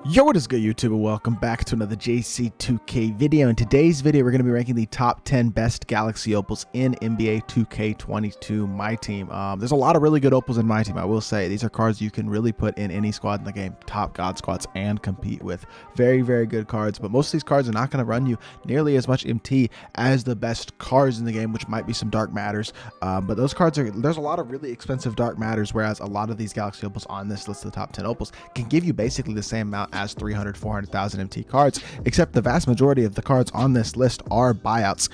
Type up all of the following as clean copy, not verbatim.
Yo, what is good, YouTube, and welcome back to another JC2K video. In today's video, we're going to be ranking the top 10 best Galaxy Opals in NBA 2K22 MyTEAM. There's a lot of really good Opals in MyTEAM, I will say. These are cards you can really put in any squad in the game, top God squads, and compete with. Very, very good cards, but most of these cards are not going to run you nearly as much MT as the best cards in the game, which might be some Dark Matters. But those cards there's a lot of really expensive Dark Matters, whereas a lot of these Galaxy Opals on this list of the top 10 Opals can give you basically the same amount as 300, 400,000 MT cards, except the vast majority of the cards on this list are buyouts.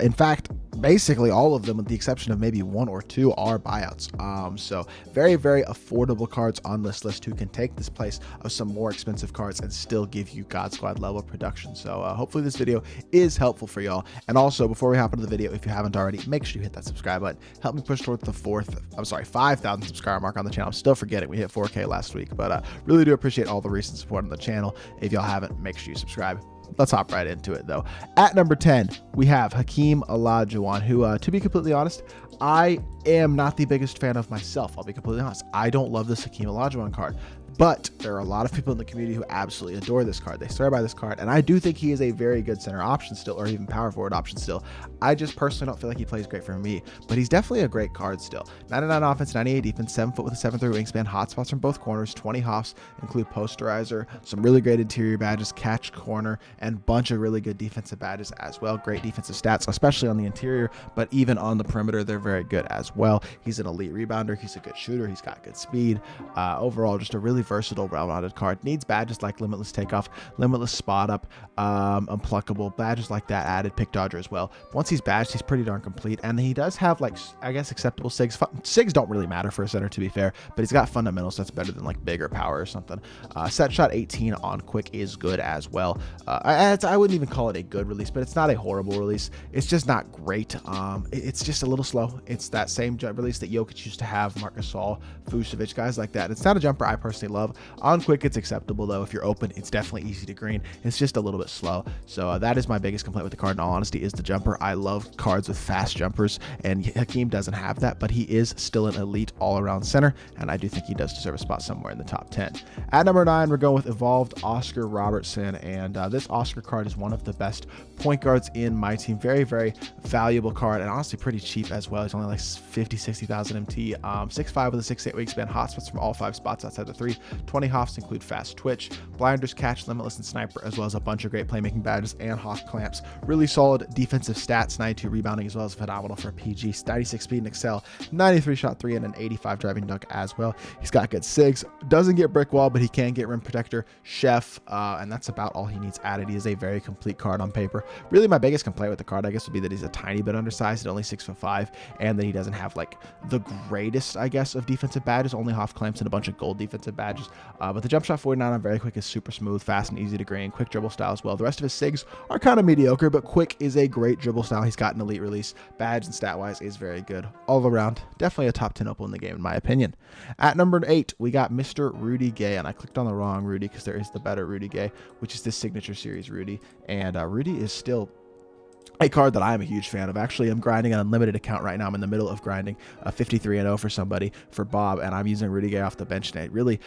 In fact, basically all of them, with the exception of maybe one or two, are buyouts. So very, very affordable cards on this list who can take this place of some more expensive cards and still give you God Squad level production. So hopefully this video is helpful for y'all. And also, before we hop into the video, if you haven't already, make sure you hit that subscribe button. Help me push towards the 5,000 subscriber mark on the channel. I'm still forgetting we hit 4K last week, but really do appreciate all the recent support on the channel. If y'all haven't, make sure you subscribe. Let's hop right into it, though. At number 10, we have Hakeem Olajuwon, who, to be completely honest, I am not the biggest fan of myself. I'll be completely honest. I don't love this Hakeem Olajuwon card. But there are a lot of people in the community who absolutely adore this card. They swear by this card, and I do think he is a very good center option still, or even power forward option still. I just personally don't feel like he plays great for me, but he's definitely a great card still. 99 offense, 98 defense, 7 foot with a 7'3" wingspan, hotspots from both corners, 20 hops, include posterizer, some really great interior badges, catch corner, and bunch of really good defensive badges as well. Great defensive stats, especially on the interior, but even on the perimeter, they're very good as well. He's an elite rebounder. He's a good shooter. He's got good speed. Overall, just a really versatile, well-rounded card. Needs badges like Limitless Takeoff, Limitless Spot Up, Unpluckable, badges like that added, Pick Dodger as well. Once he's badged, he's pretty darn complete, and he does have, like, I guess, acceptable SIGs. SIGs don't really matter for a center, to be fair, but he's got fundamentals that's better than, like, bigger power or something. Set shot 18 on quick is good as well. I wouldn't even call it a good release, but it's not a horrible release. It's just not great. It's just a little slow. It's that same release that Jokic used to have, Marc Gasol, Vucevic, guys like that. It's not a jumper I personally love. On quick, it's acceptable, though. If you're open, it's definitely easy to green. It's just a little bit slow. So that is my biggest complaint with the card, in all honesty, is the jumper. I love cards with fast jumpers, and Hakeem doesn't have that, but he is still an elite all-around center, and I do think he does deserve a spot somewhere in the top 10. At number 9, we're going with Evolved Oscar Robertson, and this Oscar card is one of the best point guards in MyTEAM. Very, very valuable card, and honestly pretty cheap as well. He's only like 50, 60,000 MT. 6'5" with a 6'8" wingspan, hotspots from all 5 spots outside the 3. 20 hops include fast twitch, blinders, catch, limitless, and sniper, as well as a bunch of great playmaking badges and hawk clamps. Really solid defensive stats, 92 rebounding, as well as phenomenal for PG, 96 speed and excel, 93 shot 3, and an 85 driving dunk as well. He's got good SIGs, doesn't get brick wall, but he can get rim protector, chef, and that's about all he needs added. He is a very complete card on paper. Really, my biggest complaint with the card, I guess, would be that he's a tiny bit undersized at only 6'5", and that he doesn't have, like, the greatest, I guess, of defensive badges, only half clamps and a bunch of gold defensive badges. But the jump shot 49 on very quick is super smooth, fast, and easy to green. Quick dribble style as well. The rest of his SIGs are kind of mediocre, but quick is a great dribble style. He's got an elite release. Badge and stat wise is very good all around. Definitely a top 10 opal in the game, in my opinion. At number 8, we got Mr. Rudy Gay, and I clicked on the wrong Rudy because there is the better Rudy Gay, which is this signature series Rudy. And Rudy is still a card that I am a huge fan of. Actually, I'm grinding an unlimited account right now. I'm in the middle of grinding a 53-0 for somebody, for Bob, and I'm using Rudy Gay off the bench, and it really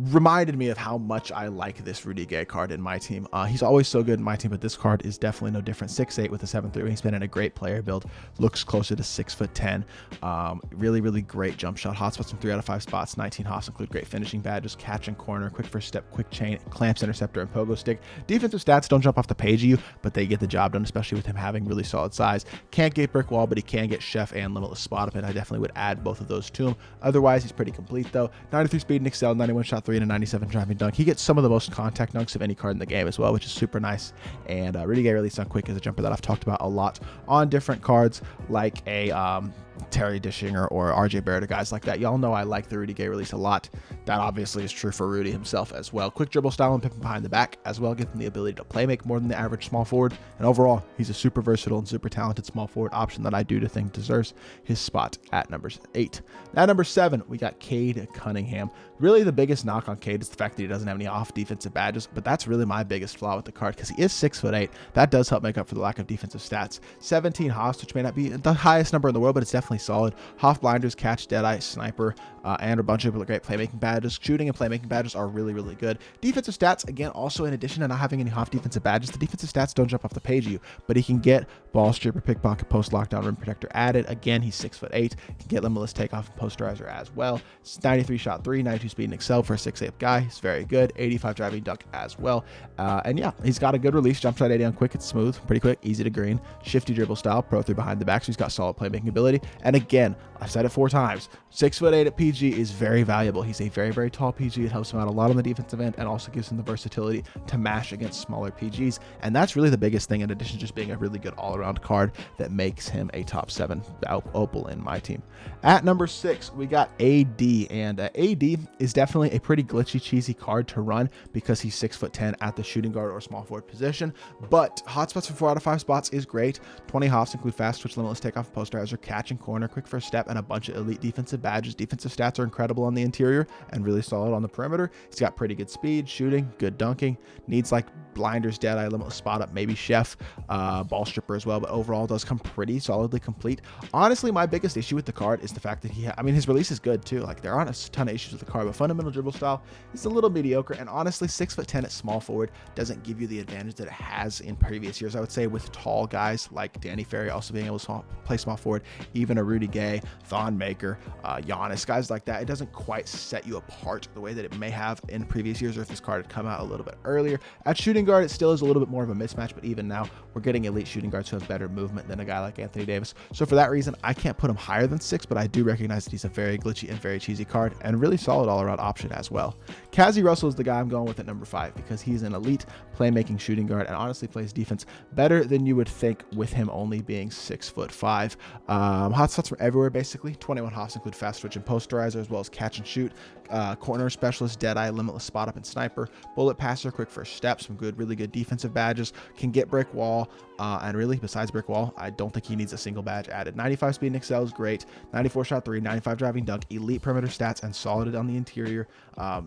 reminded me of how much I like this Rudy Gay card in MyTEAM. He's always so good in MyTEAM, but this card is definitely no different. 6'8" with a 7'3" wingspan and a great player build. Looks closer to 6'10". Really, really great jump shot. Hotspots from 3 out of 5 spots. 19 hops include great finishing badges, catch and corner, quick first step, quick chain, clamps, interceptor, and pogo stick. Defensive stats don't jump off the page of you, but they get the job done, especially with him having really solid size. Can't get brick wall, but he can get chef and limitless spot up, and I definitely would add both of those to him. Otherwise, he's pretty complete, though. 93 speed and excel, 91 shot 3, and a 97 driving dunk. He gets some of the most contact dunks of any card in the game as well, which is super nice. And Rudy Gay released on quick is a jumper that I've talked about a lot on different cards, like a Terry Dishinger or RJ Barrett, or guys like that. Y'all know I like the Rudy Gay release a lot. That obviously is true for Rudy himself as well. Quick dribble style and pimping behind the back as well, gives him the ability to play make more than the average small forward. And overall, he's a super versatile and super talented small forward option that I do think deserves his spot at number 8. At number 7, we got Cade Cunningham. Really, the biggest knock on Cade is the fact that he doesn't have any off defensive badges, but that's really my biggest flaw with the card because he is 6'8". That does help make up for the lack of defensive stats. 17 hops, which may not be the highest number in the world, but it's definitely definitely solid. Hoff blinders, catch, deadeye, sniper, and a bunch of great playmaking badges. Shooting and playmaking badges are really, really good. Defensive stats, again, also in addition to not having any Hoff defensive badges, the defensive stats don't jump off the page of you, but he can get ball stripper, pickpocket, post lockdown, rim protector added. Again, he's 6'8", can get limitless takeoff and posterizer as well. 93 shot 3, 92 speed and excel for a 6'8" guy. He's very good. 85 driving dunk as well. And yeah, he's got a good release. Jump shot 80 on quick. It's smooth, pretty quick, easy to green. Shifty dribble style, pro 3 behind the back, so he's got solid playmaking ability. And again, I've said it 4 times, 6'8" at PG is very valuable. He's a very, very tall PG. It helps him out a lot on the defensive end and also gives him the versatility to mash against smaller PGs. And that's really the biggest thing, in addition to just being a really good all-around card that makes him a top 7 opal in my team. At number 6, we got AD, and AD is definitely a pretty glitchy, cheesy card to run because he's 6'10" at the shooting guard or small forward position. But hotspots for 4 out of 5 spots is great. 20 hops include fast twitch, limitless takeoff, posterizer, catch and corner, quick first step, and a bunch of elite defensive badges. Defensive stats are incredible on the interior and really solid on the perimeter. He's got pretty good speed, shooting, good dunking, needs like blinders, deadeye, limitless spot up, maybe chef, ball stripper as well, but overall does come pretty solidly complete. Honestly, my biggest issue with the card is the fact that his release is good too. Like, there aren't a ton of issues with the card, but fundamental dribble style is a little mediocre. And honestly, 6'10" at small forward doesn't give you the advantage that it has in previous years. I would say with tall guys like Danny Ferry also being able to play small forward, even a Rudy Gay, Thon Maker, Giannis, guys like that, it doesn't quite set you apart the way that it may have in previous years, or if this card had come out a little bit earlier. At shooting guard, it still is a little bit more of a mismatch, but even now we're getting elite shooting guards who have better movement than a guy like Anthony Davis. So for that reason, I can't put him higher than 6, but I do recognize that he's a very glitchy and very cheesy card and really solid all-around option as well. Kazzy Russell is the guy I'm going with at number 5 because he's an elite playmaking shooting guard and honestly plays defense better than you would think with him only being 6'5". Hotspots from everywhere basically. 21 hops include fast twitch and posterizer, as well as catch and shoot, corner specialist, deadeye, limitless spot up and sniper, bullet passer, quick first step, some really good defensive badges, can get brick wall, and really besides brick wall, I don't think he needs a single badge added. 95 speed and excel is great. 94 shot 3, 95 driving dunk, elite perimeter stats and solid on the interior.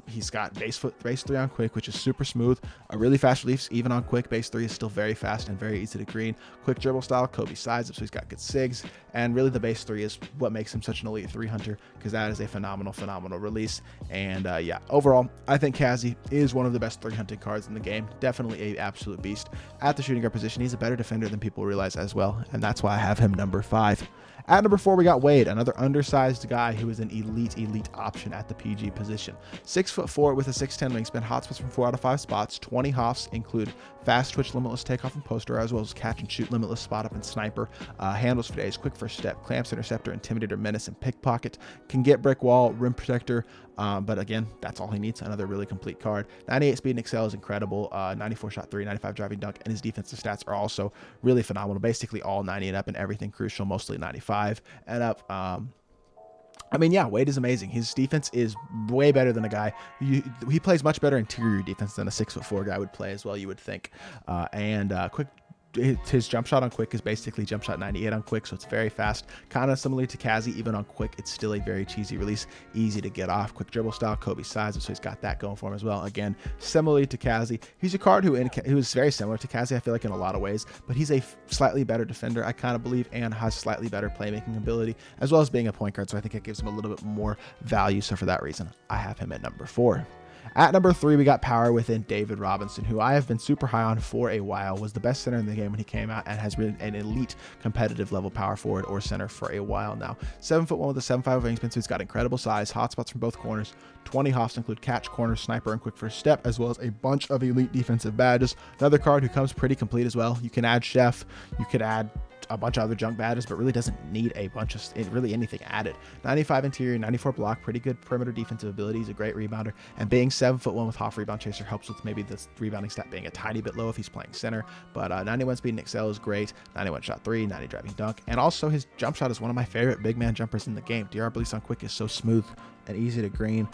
He's got base 3 on quick, which is super smooth. A really fast release, even on quick. Base 3 is still very fast and very easy to green. Quick dribble style, Kobe size up, so he's got good sigs. And really the base 3 is what makes him such an elite 3 hunter, because that is a phenomenal release. And yeah, overall, I think Kazzy is one of the best 3 hunting cards in the game. Definitely a absolute beast. At the shooting guard position, he's a better defender than people realize as well, and that's why I have him number 5. At number 4, we got Wade, another undersized guy who is an elite option at the PG position. 6'4" with a 6'10" wingspan, hotspots from 4 out of 5 spots. 20 hops include fast twitch, limitless takeoff and poster, as well as catch and shoot, limitless spot up and sniper. Handles for days, quick first step, clamps, interceptor, intimidator, menace, and pickpocket. Can get brick wall, rim protector, but again, that's all he needs. Another really complete card. 98 speed and excel is incredible. 94 shot 3, 95 driving dunk, and his defensive stats are also really phenomenal. Basically all 90 and up, and everything crucial, mostly 95 and up. I mean, yeah, Wade is amazing. His defense is way better than a guy. He plays much better interior defense than a 6'4" guy would play as well, you would think. Quick. His jump shot on quick is basically jump shot 98 on quick, so it's very fast. Kind of similar to Kazzy, even on quick, it's still a very cheesy release, easy to get off. Quick dribble style, Kobe size, so he's got that going for him as well. Again, similarly to Kazzy, he's a card who is very similar to Kazzy, I feel like, in a lot of ways, but he's a slightly better defender, I kind of believe, and has slightly better playmaking ability, as well as being a point guard, so I think it gives him a little bit more value. So for that reason, I have him at number 4. At number 3, we got power within David Robinson, who I have been super high on for a while, was the best center in the game when he came out, and has been an elite competitive level power forward or center for a while now. 7'1" with a 7'5" wingspan, so he's got incredible size, hotspots from both corners. 20 hops include catch, corner, sniper, and quick first step, as well as a bunch of elite defensive badges. Another card who comes pretty complete as well. You can add chef, you could add a bunch of other junk badges, but really doesn't need a bunch of really anything added. 95 interior, 94 block, pretty good perimeter defensive ability. He's a great rebounder, and being 7'1" with Hoff rebound chaser helps with maybe the rebounding stat being a tiny bit low if he's playing center. But 91 speed and excel is great. 91 shot 3, 90 driving dunk, and also his jump shot is one of my favorite big man jumpers in the game. DR release on quick is so smooth and easy to green.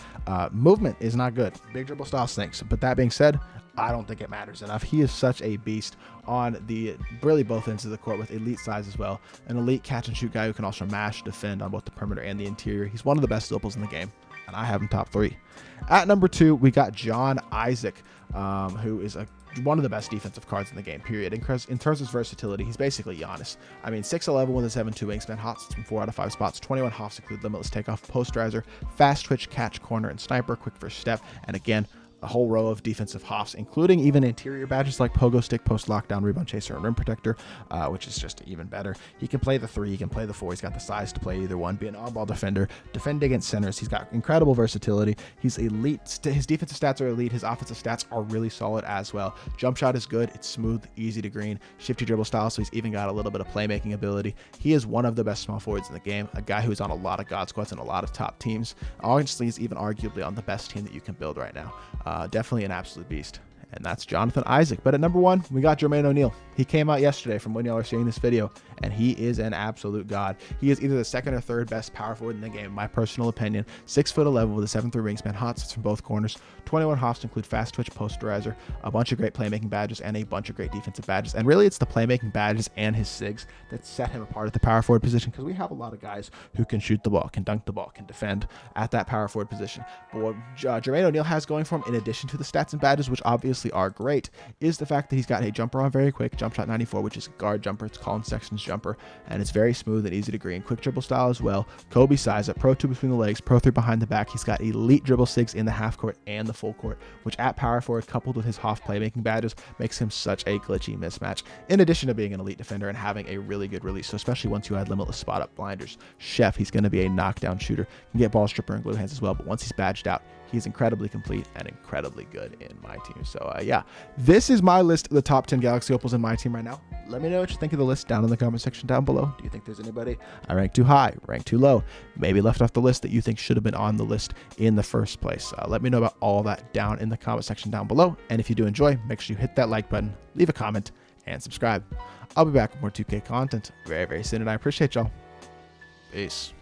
Movement is not good. Big dribble style stinks. But that being said, I don't think it matters enough. He is such a beast on the really both ends of the court with elite size as well. An elite catch and shoot guy who can also mash, defend on both the perimeter and the interior. He's one of the best opals in the game. and I have him top 3. At number 2, we got DenverStruck, who is one of the best defensive cards in the game, period. In terms of his versatility, he's basically Giannis. I mean, 6'11 with a 7'2 wingspan, hot from 4 out of 5 spots, 21 hops include limitless takeoff, posterizer, fast twitch, catch, corner, and sniper, quick first step, and again, a whole row of defensive hops, including even interior badges like pogo stick, post lockdown, rebound chaser, and rim protector, which is just even better. He can play the 3, he can play the 4, he's got the size to play either one, be an on-ball defender, defend against centers. He's got incredible versatility. He's elite. His defensive stats are elite. His offensive stats are really solid as well. Jump shot is good. It's smooth, easy to green, shifty dribble style, so he's even got a little bit of playmaking ability. He is one of the best small forwards in the game, a guy who's on a lot of God squads and a lot of top teams. Honestly, he's even arguably on the best team that you can build right now. Definitely an absolute beast. And that's DenverStruck. But at number 1, we got Jermaine O'Neal. He came out yesterday from when y'all are seeing this video, and he is an absolute god. He is either the 2nd or 3rd best power forward in the game, in my personal opinion. 6'11" with a 7'3" wingspan, hot sets from both corners, 21 hops include fast twitch, posterizer, a bunch of great playmaking badges, and a bunch of great defensive badges. And really, it's the playmaking badges and his SIGs that set him apart at the power forward position, because we have a lot of guys who can shoot the ball, can dunk the ball, can defend at that power forward position. But what Jermaine O'Neal has going for him, in addition to the stats and badges, which obviously are great, is the fact that he's got a jumper on very quick, jump shot 94, which is a guard jumper. It's Colin Sexton's jumper, and it's very smooth and easy to green. Quick dribble style as well. Kobe size up, pro 2 between the legs, pro 3 behind the back. He's got elite dribble SIGs in the half court and the full court, which at power forward, coupled with his Hoff playmaking badges, makes him such a glitchy mismatch. In addition to being an elite defender and having a really good release, so especially once you add limitless spot up blinders, chef, he's going to be a knockdown shooter. Can get ball stripper and glue hands as well, but once he's badged out, he's incredibly complete and incredibly good in my team. So yeah, this is my list of the top 10 Galaxy Opals in my team right now. Let me know what you think of the list down in the comment section down below. Do you think there's anybody I ranked too high, ranked too low, maybe left off the list that you think should have been on the list in the first place? Let me know about all that down in the comment section down below. And if you do enjoy, make sure you hit that like button, leave a comment, and subscribe. I'll be back with more 2K content very, very soon, and I appreciate y'all. Peace.